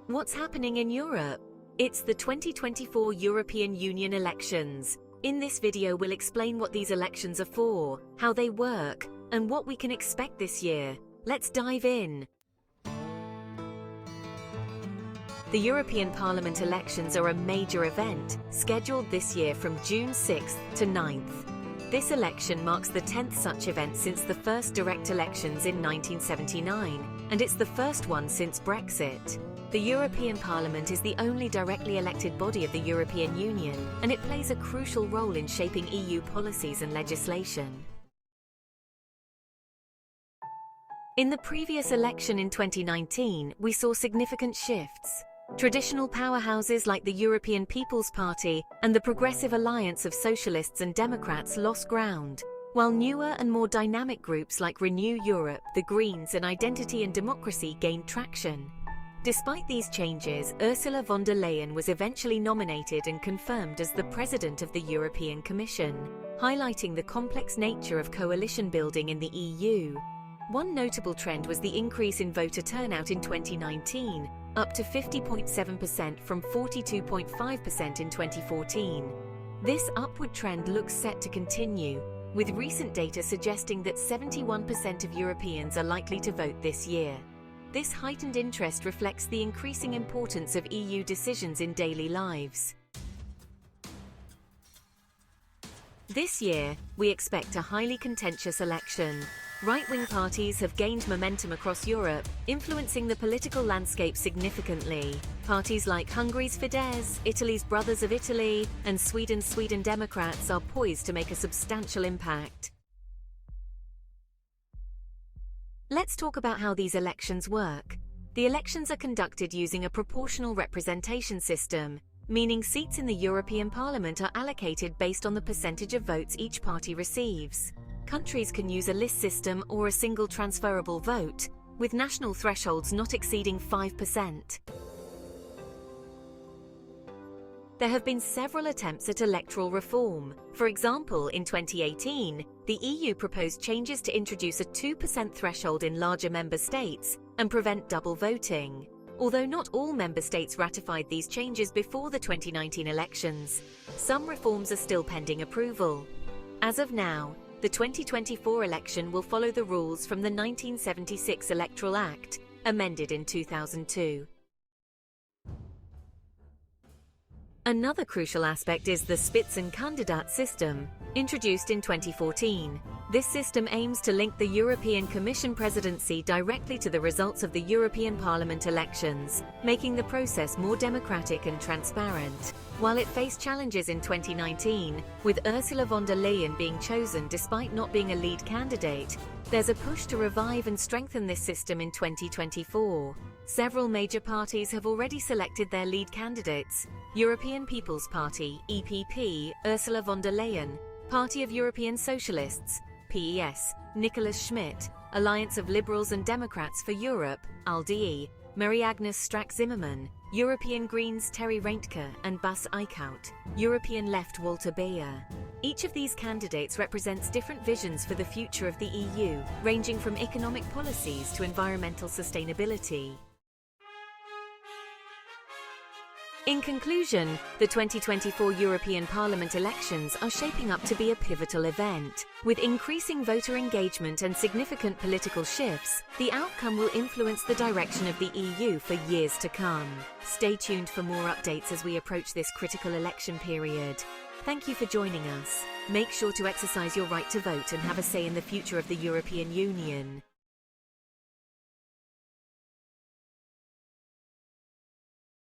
What's happening in Europe? It's the 2024 European Union elections. In this video, we'll explain what these elections are for, how they work, and what we can expect this year. Let's dive in. The European Parliament elections are a major event, scheduled this year from June 6th to 9th. This election marks the 10th such event since the first direct elections in 1979, and it's the first one since Brexit. The European Parliament is the only directly elected body of the European Union, and it plays a crucial role in shaping EU policies and legislation. In the previous election in 2019, we saw significant shifts. Traditional powerhouses like the European People's Party and the Progressive Alliance of Socialists and Democrats lost ground, while newer and more dynamic groups like Renew Europe, the Greens, and Identity and Democracy gained traction. Despite these changes, Ursula von der Leyen was eventually nominated and confirmed as the President of the European Commission, highlighting the complex nature of coalition building in the EU. One notable trend was the increase in voter turnout in 2019, up to 50.7% from 42.5% in 2014. This upward trend looks set to continue, with recent data suggesting that 71% of Europeans are likely to vote this year. This heightened interest reflects the increasing importance of EU decisions in daily lives. This year, we expect a highly contentious election. Right-wing parties have gained momentum across Europe, influencing the political landscape significantly. Parties like Hungary's Fidesz, Italy's Brothers of Italy, and Sweden's Sweden Democrats are poised to make a substantial impact. Let's talk about how these elections work. The elections are conducted using a proportional representation system, meaning seats in the European Parliament are allocated based on the percentage of votes each party receives. Countries can use a list system or a single transferable vote, with national thresholds not exceeding 5%. There have been several attempts at electoral reform. For example, in 2018, the EU proposed changes to introduce a 2% threshold in larger member states and prevent double voting. Although not all member states ratified these changes before the 2019 elections, some reforms are still pending approval. As of now, the 2024 election will follow the rules from the 1976 Electoral Act, amended in 2002. Another crucial aspect is the Spitzenkandidat system, introduced in 2014. This system aims to link the European Commission presidency directly to the results of the European Parliament elections, making the process more democratic and transparent. While it faced challenges in 2019, with Ursula von der Leyen being chosen despite not being a lead candidate, there's a push to revive and strengthen this system in 2024. Several major parties have already selected their lead candidates: European People's Party, EPP, Ursula von der Leyen; Party of European Socialists, PES, Nicholas Schmidt; Alliance of Liberals and Democrats for Europe, ALDE, Marie-Agnes Strack-Zimmermann; European Greens Terry Reintke and Bas Eickhout; European Left Walter Beyer. Each of these candidates represents different visions for the future of the EU, ranging from economic policies to environmental sustainability. In conclusion, the 2024 European Parliament elections are shaping up to be a pivotal event. With increasing voter engagement and significant political shifts, the outcome will influence the direction of the EU for years to come. Stay tuned for more updates as we approach this critical election period. Thank you for joining us. Make sure to exercise your right to vote and have a say in the future of the European Union.